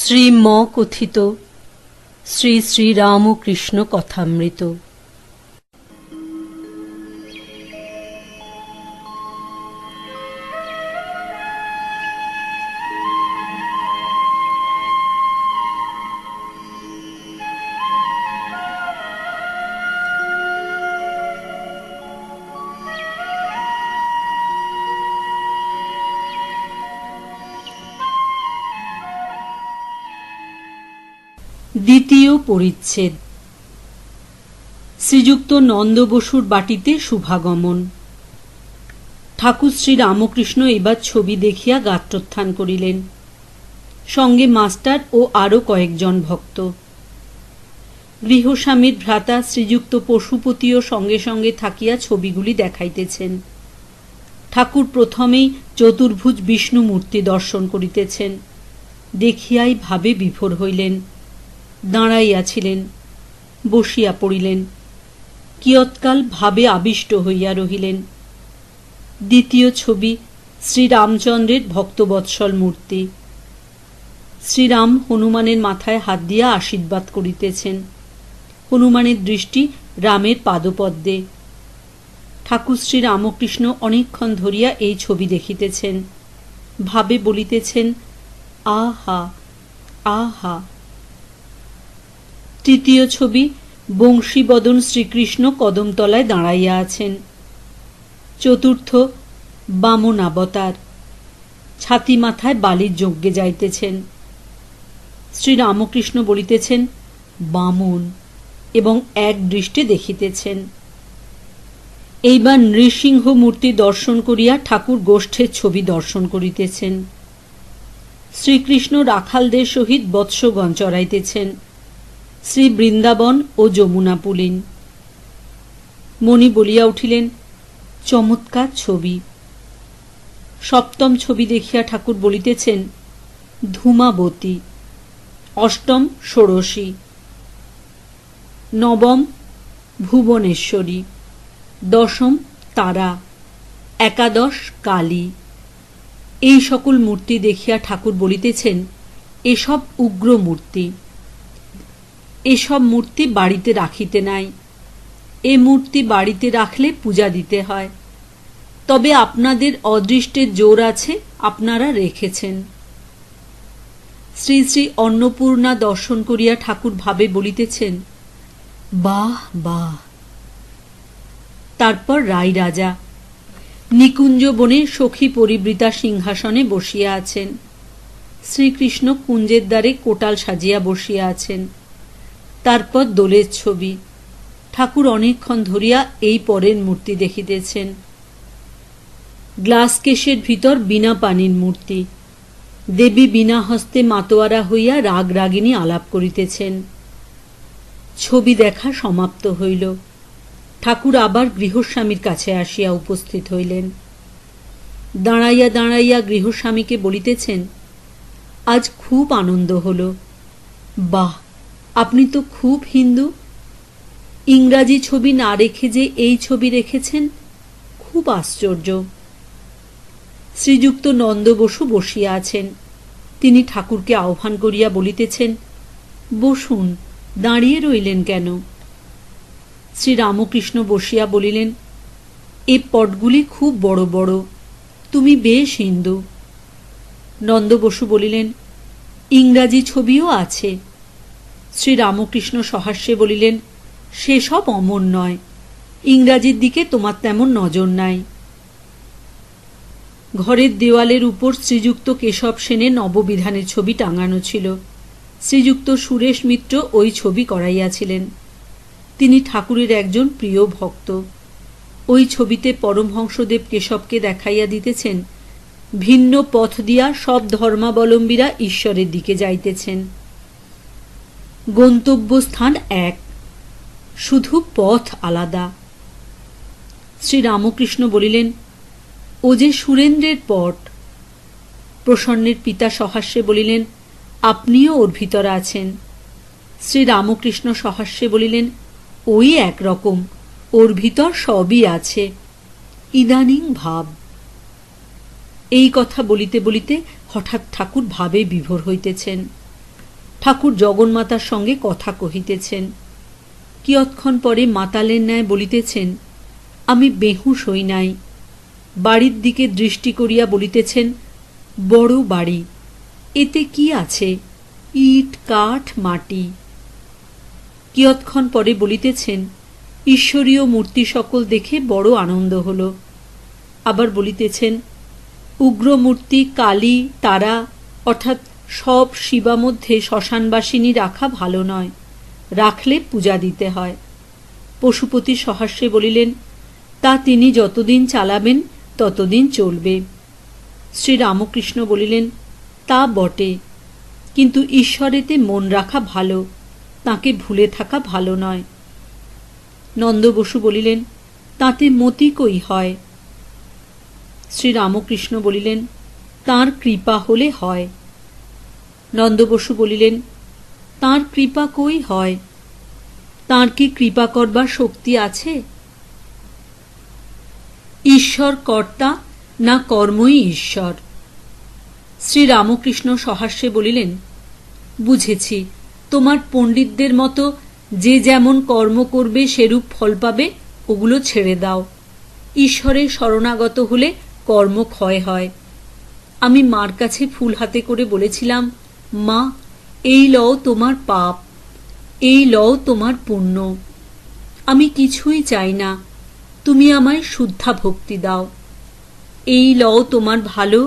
শ্রীম কথিত শ্রী শ্রীরামকৃষ্ণ কথামৃত। দ্বিতীয় পরিচ্ছেদ। শ্রীযুক্ত নন্দ বসুর বাটিতে শুভাগমন। ঠাকুর শ্রী রামকৃষ্ণ এবার ছবি দেখিয়া গাত্রোত্থান করিলেন, সঙ্গে মাস্টার ও আরো কয়েকজন ভক্ত। গৃহস্বামীর ভ্রাতা শ্রীযুক্ত পশুপতিও সঙ্গে সঙ্গে থাকিয়া ছবিগুলি দেখাইতেছেন। ঠাকুর প্রথমেই চতুর্ভুজ বিষ্ণু মূর্তি দর্শন করিতেছেন। দেখিয়াই ভাবে বিভোর হইলেন। দাঁড়াইয়াছিলেন, বসিয়া পড়িলেন, কিয়ৎকাল ভাবে আবিষ্ট হইয়া রহিলেন। দ্বিতীয় ছবি শ্রীরামচন্দ্রের ভক্তবৎসল মূর্তি। শ্রীরাম হনুমানের মাথায় হাত দিয়া আশীর্বাদ করিতেছেন। হনুমানের দৃষ্টি রামের পাদপদ্মে। ঠাকুর শ্রী রামকৃষ্ণ অনেকক্ষণ ধরিয়া এই ছবি দেখিতেছেন। ভাবে বলিতেছেন, আহা আহা। তৃতীয় ছবি বংশীবদন শ্রীকৃষ্ণ কদমতলায় দাঁড়াইয়া আছেন। চতুর্থ বামনাবতার, ছাতি মাথায় বালির যজ্ঞে যাইতেছেন। শ্রীরামকৃষ্ণ বলিতেছেন বামন এবং এক দৃষ্টে দেখিতেছেন। এইবার নৃসিংহ মূর্তি দর্শন করিয়া ঠাকুর গোষ্ঠের ছবি দর্শন করিতেছেন। শ্রীকৃষ্ণ রাখালদের সহিত বৎসগণ চড়াইতেছেন। শ্রী বৃন্দাবন ও যমুনা পুলিন। মণি বলিয়া উঠিলেন, চমৎকার ছবি। সপ্তম ছবি দেখিয়া ঠাকুর বলিতেছেন ধূমাবতী। অষ্টম ষোড়শী। নবম ভুবনেশ্বরী। দশম তারা। একাদশ কালী। এই সকল মূর্তি দেখিয়া ঠাকুর বলিতেছেন এসব উগ্র মূর্তি। এসব মূর্তি বাড়িতে রাখিতে নাই। এ মূর্তি বাড়িতে রাখলে পূজা দিতে হয়। তবে আপনাদের অদৃষ্টের জোর আছে, আপনারা রেখেছেন। শ্রী শ্রী অন্নপূর্ণা দর্শন করিয়া ঠাকুর ভাবে বলিতেছেন বাহ বাহ। তারপর রাই রাজা নিকুঞ্জ বনে সখী পরিবৃতা সিংহাসনে বসিয়া আছেন। শ্রীকৃষ্ণ কুঞ্জের দ্বারে কোটাল সাজিয়া বসিয়া আছেন। তারপর দোলের ছবি। ঠাকুর অনেকক্ষণ ধরিয়া এই পরের মূর্তি দেখিতেছেন। গ্লাস কেশের ভিতর বিনা পানির মূর্তি। দেবী বিনা হস্তে মাতোয়ারা হইয়া রাগ রাগিনী আলাপ করিতেছেন। ছবি দেখা সমাপ্ত হইল। ঠাকুর আবার গৃহস্বামীর কাছে আসিয়া উপস্থিত হইলেন। দাঁড়াইয়া দাঁড়াইয়া গৃহস্বামীকে বলিতেছেন, আজ খুব আনন্দ হল। বাহ, আপনি তো খুব হিন্দু। ইংরাজি ছবি না রেখে যে এই ছবি রেখেছেন, খুব আশ্চর্য। শ্রীযুক্ত নন্দ বসু বসিয়া আছেন। তিনি ঠাকুরকে আহ্বান করিয়া বলিতেছেন, বসুন, দাঁড়িয়ে রইলেন কেন? শ্রীরামকৃষ্ণ বসিয়া বলিলেন, এ পটগুলি খুব বড় বড়, তুমি বেশ হিন্দু। নন্দ বসু বলিলেন, ইংরাজি ছবিও আছে। শ্রীরামকৃষ্ণ সহাস্যে বলিলেন, সেসব অমর নয়, ইংরাজির দিকে তোমার তেমন নজর নাই। ঘরের দেওয়ালের উপর শ্রীযুক্ত কেশব সেনের নববিধানের ছবি টাঙানো ছিল। শ্রীযুক্ত সুরেশ মিত্র ওই ছবি করাইয়াছিলেন। তিনি ঠাকুরের একজন প্রিয় ভক্ত। ওই ছবিতে পরমহংসদেব কেশবকে দেখাইয়া দিতেছেন ভিন্ন পথ দিয়া সব ধর্মাবলম্বীরা ঈশ্বরের দিকে যাইতেছেন। গন্তব্যস্থান এক, শুধু পথ আলাদা। শ্রীরামকৃষ্ণ বলিলেন, ও যে সুরেন্দ্রের পট। প্রসন্নের পিতা সহাস্যে বলিলেন, আপনিও ওর ভিতর আছেন। শ্রীরামকৃষ্ণ সহাস্যে বলিলেন, ওই একরকম, ওর ভিতর সবই আছে, ইদানিং ভাব। এই কথা বলিতে বলিতে হঠাৎ ঠাকুর ভাবে বিভোর হইতেছেন। ঠাকুর জগন্মাতার সঙ্গে কথা কহিতেছেন। কিয়ৎক্ষণ পরে মাতালের ন্যায় বলিতেছেন, আমি বেহুশ হই নাই। বাড়ির দিকে দৃষ্টি করিয়া বলিতেছেন, বড় বাড়ি, এতে কি আছে, ইট কাঠ মাটি। কিয়ৎক্ষণ পরে বলিতেছেন, ঈশ্বরীয় মূর্তি সকল দেখে বড় আনন্দ হল। আবার বলিতেছেন, উগ্রমূর্তি কালী তারা অর্থাৎ সব শিবা মধ্যে শ্মশানবাসিনী রাখা ভালো নয়, রাখলে পূজা দিতে হয়। পশুপতি সহাস্যে বলিলেন, তা তিনি যতদিন চালাবেন ততদিন চলবে। শ্রীরামকৃষ্ণ বলিলেন, তা বটে, কিন্তু ঈশ্বরেতে মন রাখা ভালো, তাকে ভুলে থাকা ভালো নয়। নন্দ বসু বলিলেন, তাতে মতি কই হয়? শ্রীরামকৃষ্ণ বলিলেন, তাঁর কৃপা হলে হয়। নন্দ বসু বলিলেন, তাঁর কৃপা কই হয়? তাঁর কি কৃপা করবার শক্তি আছে? ঈশ্বর কর্তা না কর্মই ঈশ্বর? শ্রীরামকৃষ্ণ সহাস্যে বলিলেন, বুঝেছি, তোমার পণ্ডিতদের মতো যে যেমন কর্ম করবে সেরূপ ফল পাবে, ওগুলো ছেড়ে দাও। ঈশ্বরের শরণাগত হলে কর্ম ক্ষয় হয়। আমি মার কাছে ফুল হাতে করে বলেছিলাম, মা, এই লও তোমার পাপ, এই লও তোমার পুণ্য। আমি কিছুই চাই না, তুমি আমায় শুদ্ধা ভক্তি দাও। এই লও তোমার ভালো,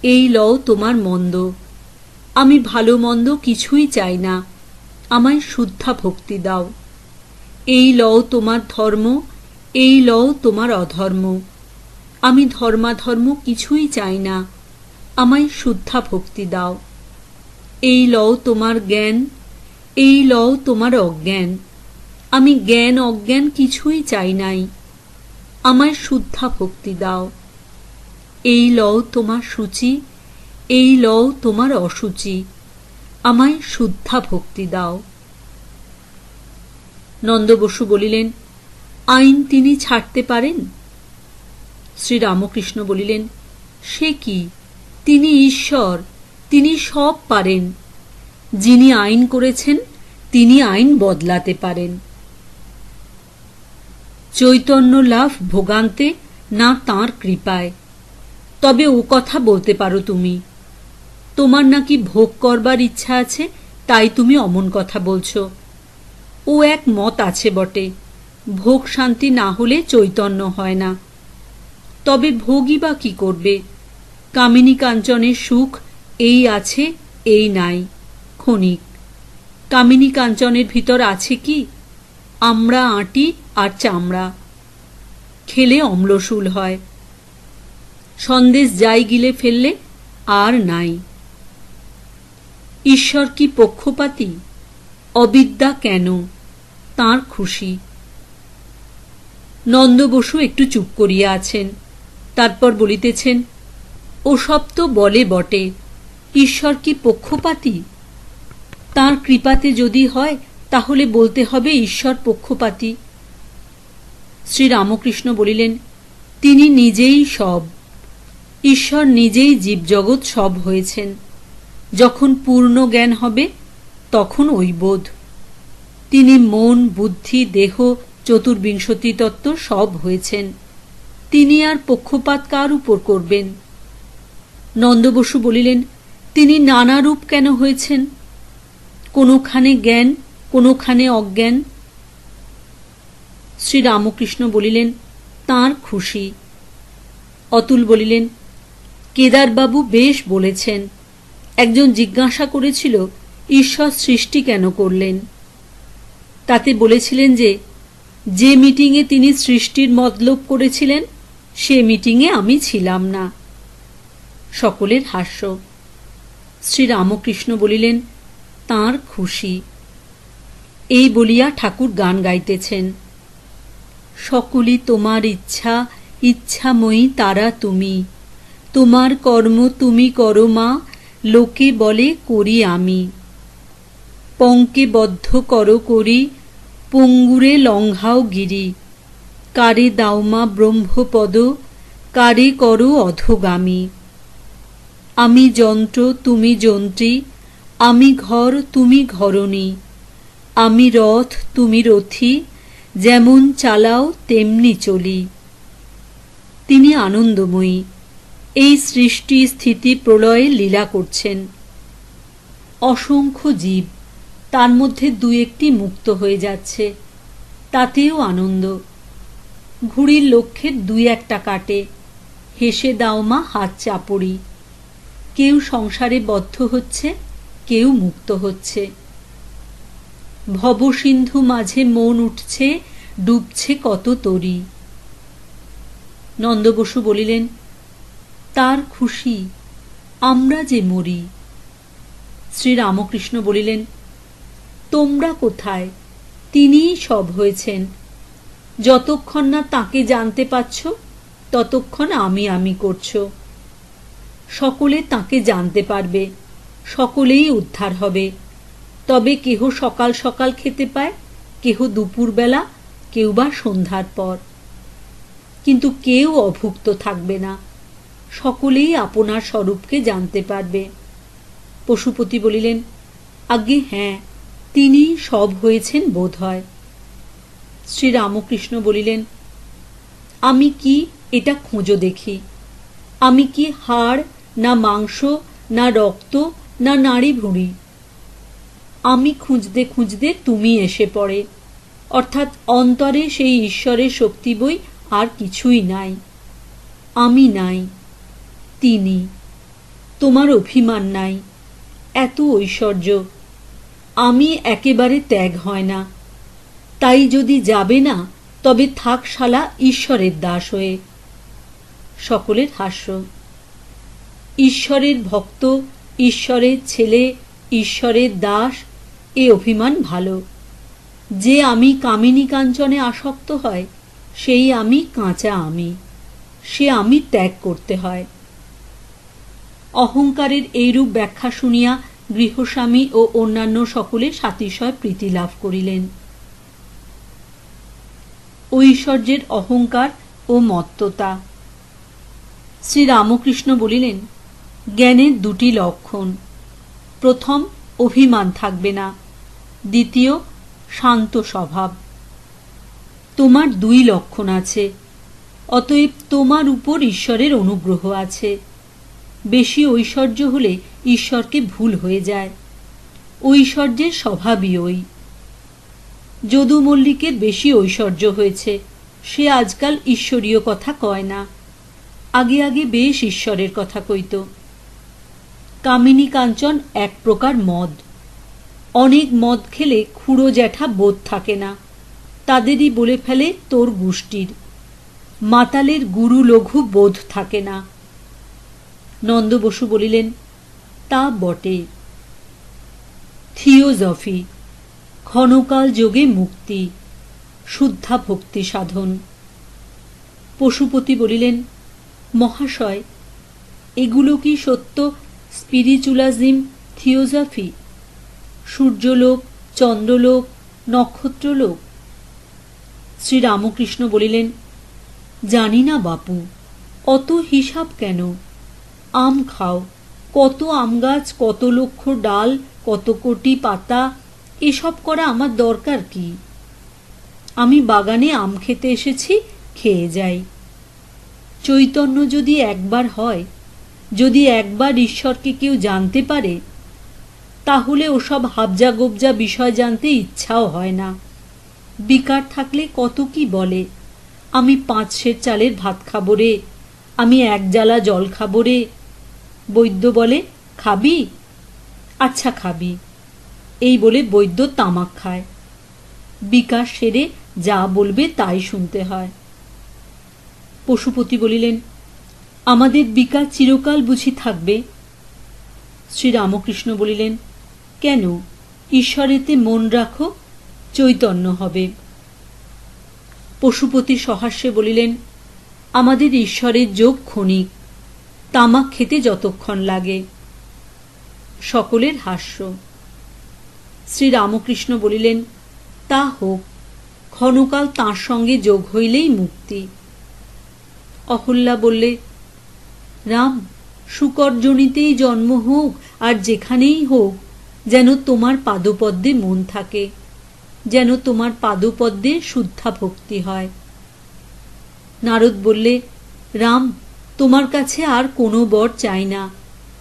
এই লও তোমার মন্দ। আমি ভালো মন্দ কিছুই চাই না, আমায় শুদ্ধা ভক্তি দাও। এই লও তোমার ধর্ম, এই লও তোমার অধর্ম। আমি ধর্মাধর্ম কিছুই চাই না, আমায় শুদ্ধা ভক্তি দাও। এই লও তোমার জ্ঞান, এই লও তোমার অজ্ঞান। আমি জ্ঞান অজ্ঞান কিছুই চাই নাই, আমায় শুদ্ধা ভক্তি দাও। এই লও তোমার সূচি, এই লও তোমার অসুচি। আমায় শুদ্ধা ভক্তি দাও। নন্দ বসু বলিলেন, আইন তিনি ছাড়তে পারেন? শ্রীরামকৃষ্ণ বলিলেন, সে কি, তিনি ঈশ্বর, তিনি সব পারেন। যিনি আইন করেছেন তিনি আইন বদলাতে পারেন। চৈতন্য লাভ ভোগান্তে না তাঁর কৃপায়। তবে ও কথা বলতে পারো তুমি। তোমার নাকি ভোগ করবার ইচ্ছা আছে, তাই তুমি অমন কথা বলছো। ও এক মত আছে বটে, ভোগ শান্তি না হলে চৈতন্য হয় না। তবে ভোগই বা কি করবে? কামিনী কাঞ্চনের সুখ এই আছে এই নাই, ক্ষণিক। কামিনী কাঞ্চনের ভিতর আছে কি? আমড়া আঁটি আর চামড়া। খেলে অম্লশূল হয়। সন্দেশ যাই গিলে ফেললে আর নাই। ঈশ্বর কি পক্ষপাতী? অবিদ্যা কেন? তাঁর খুশি। নন্দ বসু একটু চুপ করিয়া আছেন, তারপর বলিতেছেন, ওসব তো বলে বটে, ঈশ্বর কি পক্ষপাতী? তাঁর কৃপাতে যদি হয় তাহলে বলতে হবে ঈশ্বর পক্ষপাতী। শ্রীরামকৃষ্ণ বলিলেন, তিনি নিজেই সব। ঈশ্বর নিজেই জীবজগৎ সব হয়েছেন। যখন পূর্ণ জ্ঞান হবে তখন ওই বোধ। তিনি মন, বুদ্ধি, দেহ, চতুর্বিংশতি তত্ত্ব সব হয়েছেন। তিনি আর পক্ষপাত কার উপর করবেন? নন্দ বসু বলিলেন, তিনি নানা রূপ কেন হয়েছেন? কোনোখানে জ্ঞান, কোনোখানে অজ্ঞান। শ্রীরামকৃষ্ণ বলিলেন, তাঁর খুশি। অতুল বলিলেন, কেদারবাবু বেশ বলেছেন। একজন জিজ্ঞাসা করেছিল, ঈশ্বর সৃষ্টি কেন করলেন? তাতে বলেছিলেন যে মিটিংয়ে তিনি সৃষ্টির মতলব করেছিলেন সে মিটিংয়ে আমি ছিলাম না। সকলের হাস্য। শ্রীরামকৃষ্ণ বলিলেন, তাঁর খুশি। এই বলিয়া ঠাকুর গান গাইতেছেন, সকলই তোমার ইচ্ছা, ইচ্ছাময়ী তারা তুমি। তোমার কর্ম তুমি করো মা, লোকে বলে করি আমি। পঙ্কে বদ্ধ করো করি, পঙ্গুরে লঙ্ঘাও গিরি। কারে দাওমা ব্রহ্মপদ, কারে করো অধোগামী। আমি যন্ত্র তুমি যন্ত্রী, আমি ঘর তুমি ঘরণী, আমি রথ তুমি রথী, যেমন চালাও তেমনি চলি। তিনি আনন্দময়ী, এই সৃষ্টি স্থিতি প্রলয়ে লীলা করছেন। অসংখ্য জীব, তার মধ্যে দু একটি মুক্ত হয়ে যাচ্ছে, তাতেও আনন্দ। ঘুড়ির লক্ষ্যের দুই একটা কাটে, হেসে দাও মা হাত চাপড়ি। কেউ সংসারে বদ্ধ হচ্ছে, কেউ মুক্ত হচ্ছে। ভবসিন্ধু মাঝে মন উঠছে, ডুবছে কত তরী। নন্দবসু বলিলেন, তার খুশি, আমরা যে মরি। শ্রীরামকৃষ্ণ বলিলেন, তোমরা কোথায়? তিনিই সব হয়েছেন। যতক্ষণ না তাকে জানতে পারছ, ততক্ষণ আমি আমি করছ। সকলে তাকে জানতে পারবে, সকলেই উদ্ধার হবে। তবে কেহ সকাল সকাল খেতে পায়, কেহ দুপুরবেলা, কেউ বা সন্ধ্যার পর। কিন্তু কেউ অভুক্ত থাকবে না, সকলেই আপনার স্বরূপকে জানতে পারবে। পশুপতি বলিলেন, আজ্ঞে হ্যাঁ, তিনি সব হয়েছেন বোধ হয়। শ্রীরামকৃষ্ণ বলিলেন, আমি কি এটা খোঁজো দেখি। আমি কি হাড়, না মাংস, না রক্ত, না নাড়ি ভুঁড়ি? আমি খুঁজতে খুঁজতে তুমি এসে পড়ে, অর্থাৎ অন্তরে সেই ঈশ্বরের শক্তি বই আর কিছুই নাই। আমি নাই, তিনি। তোমার অভিমান নাই, এত ঐশ্বর্য। আমি একেবারে ত্যাগ হয় না। তাই যদি যাবে না, তবে থাক শালা ঈশ্বরের দাস হয়ে। সকলের হাস্য। ঈশ্বরের ভক্ত, ঈশ্বরের ছেলে, ঈশ্বরের দাস, এ অভিমান ভালো। যে আমি কামিনী কাঞ্চনে আসক্ত হয়, সেই আমি কাঁচা আমি, সে আমি ত্যাগ করতে হয়। অহংকারের এইরূপ ব্যাখ্যা শুনিয়া গৃহস্বামী ও অন্যান্য সকলে সাতিশয় প্রীতি লাভ করিলেন। ঐশ্বর্যের অহংকার ও মত্ততা। শ্রীরামকৃষ্ণ বলিলেন, জ্ঞানের দুটি লক্ষণ। প্রথম, অভিমান থাকবে না। দ্বিতীয়, শান্ত স্বভাব। তোমার দুই লক্ষণ আছে, অতএব তোমার উপর ঈশ্বরের অনুগ্রহ আছে। বেশি ঐশ্বর্য হলে ঈশ্বরকে ভুল হয়ে যায়। ঐশ্বর্যের স্বভাবই ওই। যদু মল্লিকের বেশি ঐশ্বর্য হয়েছে, সে আজকাল ঈশ্বরীয় কথা কয় না, আগে আগে বেশ ঈশ্বরের কথা কইত। কামিনী কাঞ্চন এক প্রকার মদ। অনেক মদ খেলে খুড়ো জ্যাঠা বোধ থাকে না, তাদেরই বলে ফেলে তোর গুষ্টির। মাতালের গুরু লঘু বোধ থাকে না। নন্দবসু বলিলেন, তা বটে। থিওজফি, ক্ষণকাল যোগে মুক্তি, শুদ্ধা ভক্তি সাধন। পশুপতি বলিলেন, মহাশয়, এগুলো কি সত্য স্পিরিচুয়ালিজম, থিওজফি? সূর্যলোক, চন্দ্রলোক, নক্ষত্রলোক? শ্রীরামকৃষ্ণ বলিলেন, জানি না বাপু, অত হিসাব কেন? আম খাও, কত আম গাছ, কত লক্ষ ডাল, কত কোটি পাতা, এসব করা আমার দরকার কি? আমি বাগানে আম খেতে এসেছি, খেয়ে যাই। চৈতন্য যদি একবার হয়, যদি একবার ঈশ্বরকে কেউ জানতে পারে, তাহলে ওসব হাবজা গোবজা বিষয় জানতে ইচ্ছাও হয় না। বিকার থাকলে কত কি বলে, আমি 5 সের চালের ভাত খাবো রে, আমি 1 জালা জল খাবো রে। বৈদ্য বলে, খাবি? আচ্ছা খাবি। এই বলে বৈদ্য তামাক খায়। বিকার সেরে যা বলবে তাই শুনতে হয়। পশুপতি বলিলেন, আমাদের বিকার চিরকাল বুঝি থাকবে? শ্রীরামকৃষ্ণ বলিলেন, কেন? ঈশ্বরেতে মন রাখো, চৈতন্য হবে। পশুপতি সহাস্যে বলিলেন, আমাদের ঈশ্বরের যোগ ক্ষণিক, তামাক খেতে যতক্ষণ লাগে। সকলের হাস্য। শ্রীরামকৃষ্ণ বলিলেন, তা হোক, ক্ষণকাল তাঁর সঙ্গে যোগ হইলেই মুক্তি। অহল্যা বললে, রাম, শুকরজনিতেই জন্ম হোক আর যেখানেই হোক, যেন তোমার পাদপদ্মে মন থাকে, যেন তোমার পাদপদ্মে শুদ্ধা ভক্তি হয়। নারদ বললে, রাম, তোমার কাছে আর কোনো বর চাই না,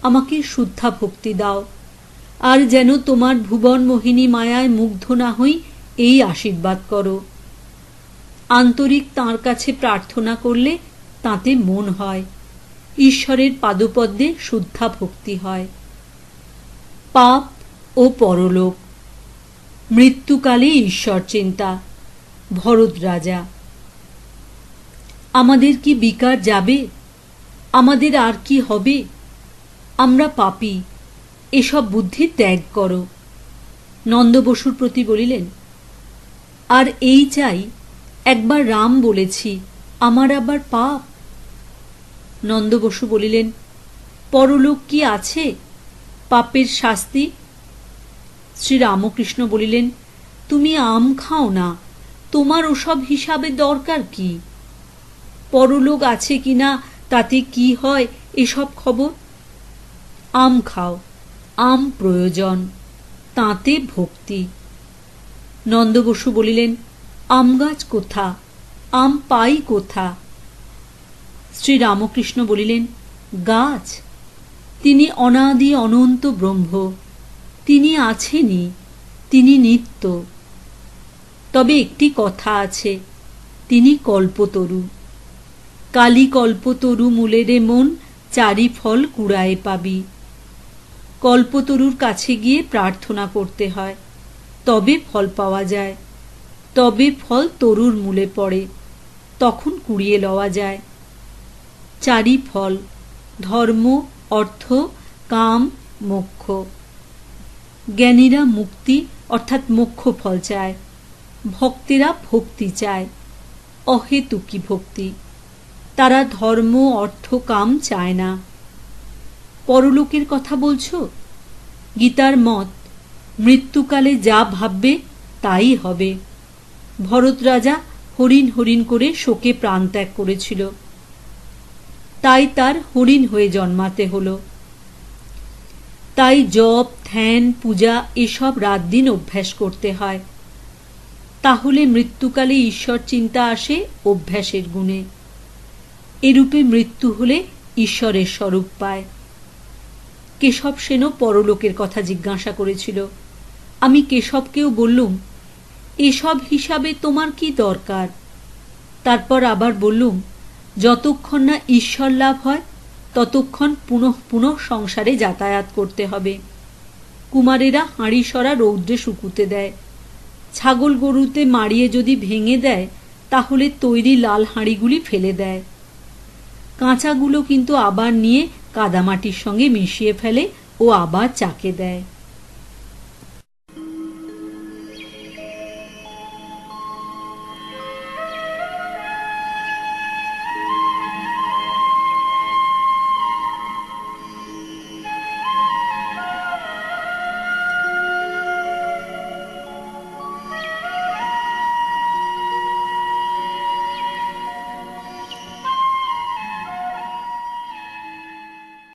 আমাকে শুদ্ধা ভক্তি দাও, আর যেন তোমার ভুবন মোহিনী মায়ায় মুগ্ধ না হই এই আশীর্বাদ করো। আন্তরিক তাঁর কাছে প্রার্থনা করলে তাতে মন হয়, ঈশ্বরের পাদপদ্মে শুদ্ধা ভক্তি হয়। পাপ ও পরলোক, মৃত্যুকালে ঈশ্বর চিন্তা। ভরত রাজা। আমাদের কি বিকার যাবে? আমাদের আর কি হবে? আমরা পাপী, এসব বুদ্ধি ত্যাগ করো। নন্দ বসুর প্রতি বলিলেন, আর এই চাই, একবার রাম বলেছি, আমার আবার পাপ। নন্দ বসু বলিলেন, পরলোক কি আছে? পাপের শাস্তি? শ্রীরামকৃষ্ণ বলিলেন, তুমি আম খাও না, তোমার ওসব হিসাবে দরকার কি? পরলোক আছে কিনা তাতে কি হয় এসব খবর? আম খাও, আম প্রয়োজন, তাতে ভক্তি। নন্দ বসু বলিলেন, আম গাছ কোথা? আম পাই কোথা? শ্রীরামকৃষ্ণ বলিলেন, গাছ? তিনি অনাদি অনন্ত ব্রহ্ম, তিনি আছেনই, তিনি নিত্য। তবে একটি কথা আছে, তিনি কল্পতরু। কালী কল্পতরু মূলেরে মন, চারি ফল কুড়ায়ে পাবি। কল্পতরুর কাছে গিয়ে প্রার্থনা করতে হয়, তবে ফল পাওয়া যায়, তবে ফল তরুর মূলে পড়ে, তখন কুড়িয়ে লওয়া যায়। চারি ফল, ধর্ম, অর্থ, কাম, মোক্ষ। জ্ঞানীরা মুক্তি অর্থাৎ মোক্ষ ফল চায়, ভক্তেরা ভক্তি চায়, অহেতুকী ভক্তি। তারা ধর্ম, অর্থ, কাম চায় না। পরলোকের কথা বলছো? গীতার মত, মৃত্যুকালে যা ভাববে তাই হবে। ভরত রাজা হরিণ হরিণ করে শোকে প্রাণ ত্যাগ করেছিল, তাই তার হরিণ হয়ে জন্মাতে হলো। তাই জপ, ধ্যান, পূজা এসব রাত দিন অভ্যাস করতে হয়। তাহলে মৃত্যুকালে ঈশ্বর চিন্তা আসে অভ্যাসের গুণে। এরূপে মৃত্যু হলে ঈশ্বরের স্বরূপ পায়। কেশব সেনও পরলোকের কথা জিজ্ঞাসা করেছিল। আমি কেশবকেও বললুম, এসব হিসাবে তোমার কি দরকার? তারপর আবার বললুম, যতক্ষণ না ঈশ্বর লাভ হয় ততক্ষণ পুনঃ পুনঃ সংসারে যাতায়াত করতে হবে। কুমারেরা হাঁড়ি সরা রৌদ্রে শুকুতে দেয়, ছাগল গরুতে মারিয়ে যদি ভেঙে দেয় তাহলে তৈরি লাল হাঁড়িগুলি ফেলে দেয়। কাঁচাগুলো কিন্তু আবার নিয়ে কাদামাটির সঙ্গে মিশিয়ে ফেলে ও আবার চাকে দেয়।